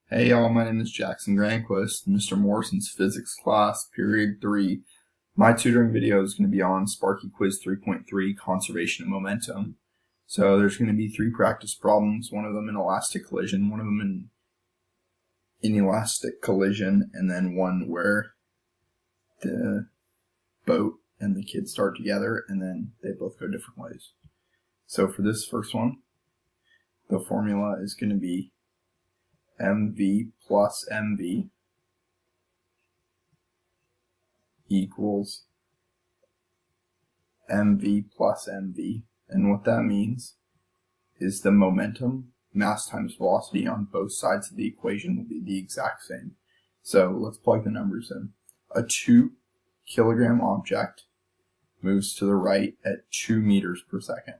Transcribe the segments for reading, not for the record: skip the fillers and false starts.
Hey y'all, my name is Jackson Granquist, Mr. Morrison's physics class, period 3. My tutoring video is going to be on Sparky Quiz 3.3, conservation of momentum. So there's going to be 3 practice problems, one of them in elastic collision, one of them in inelastic collision, and then one where the boat and the kids start together and then they both go different ways. So for this first one, the formula is going to be mv plus mv equals mv plus mv. And what that means is the momentum, mass times velocity on both sides of the equation will be the exact same. So let's plug the numbers in. A 2 kilogram object moves to the right at 2 meters per second,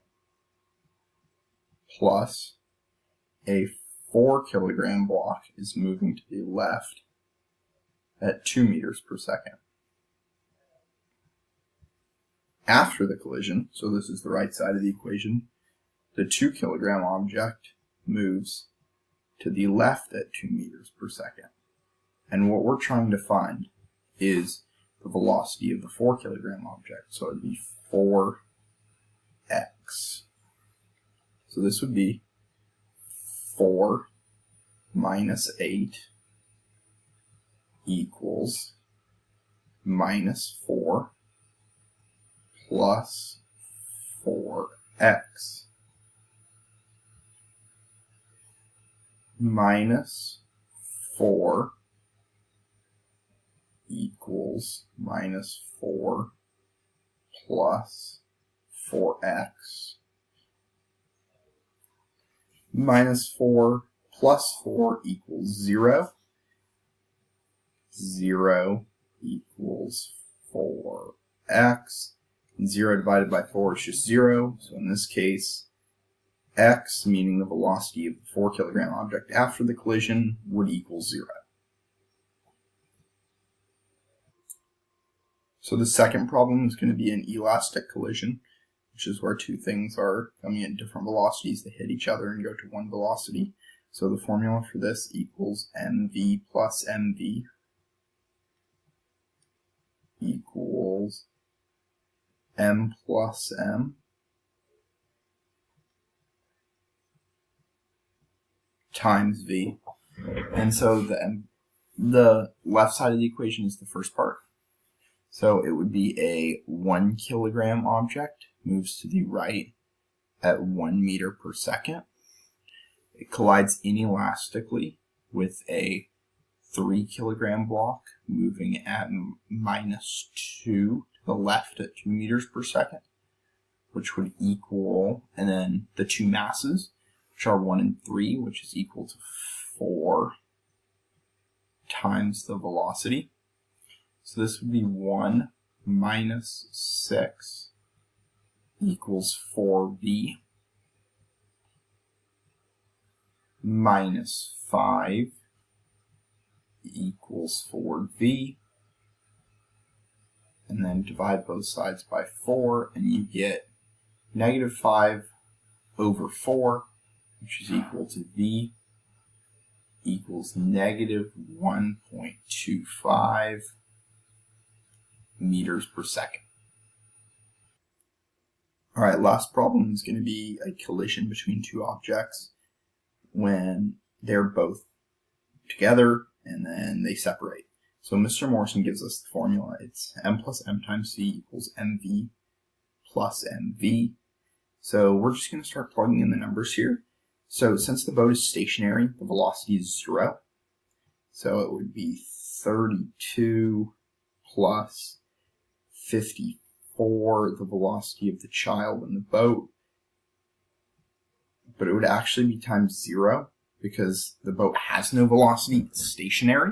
plus a 4 kilogram block is moving to the left at 2 meters per second. After the collision, so this is the right side of the equation, the 2 kilogram object moves to the left at 2 meters per second. And what we're trying to find is the velocity of the 4 kilogram object. So it would be 4x. So this would be 4 minus 8 equals minus 4 plus 4x. Minus 4 equals minus 4 plus 4x. Minus 4 plus 4 equals 0. 0 equals 4x. 0 divided by 4 is just 0. So in this case, x, meaning the velocity of the 4 kilogram object after the collision, would equal 0. So the second problem is going to be an elastic collision, which is where two things are coming at different velocities. They hit each other and go to one velocity. So the formula for this equals mv plus mv equals m plus m times v. And so the left side of the equation is the first part. So it would be a 1 kilogram object moves to the right at 1 meter per second. It collides inelastically with a 3 kilogram block moving at minus 2 to the left at 2 meters per second, which would equal, and then the two masses, which are 1 and 3, which is equal to 4 times the velocity. So this would be 1 minus 6 equals 4v minus 5 equals 4v, and then divide both sides by 4 and you get negative 5 over 4, which is equal to v equals negative 1.25 meters per second. Alright, last problem is going to be a collision between two objects when they're both together and then they separate. So Mr. Morrison gives us the formula. It's m plus m times v equals mv plus mv. So we're just going to start plugging in the numbers here. So since the boat is stationary, the velocity is 0. So it would be 32 plus 54, the velocity of the child in the boat. But it would actually be times 0 because the boat has no velocity, it's stationary.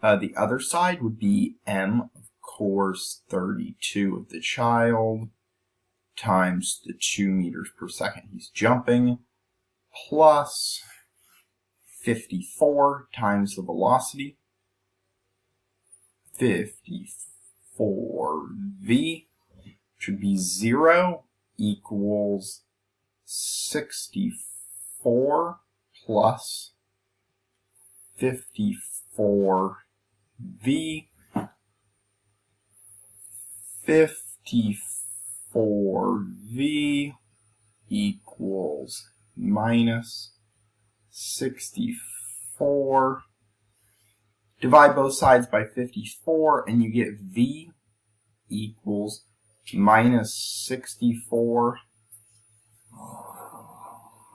The other side would be m, of course, 32 of the child times the 2 meters per second he's jumping, plus 54 times the velocity, 54v, which would be 0 equals 64 plus 54V. 54V equals minus 64. Divide both sides by 54 and you get V equals minus 64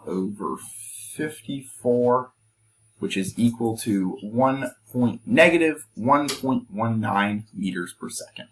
over 54, which is equal to negative 1.19 meters per second.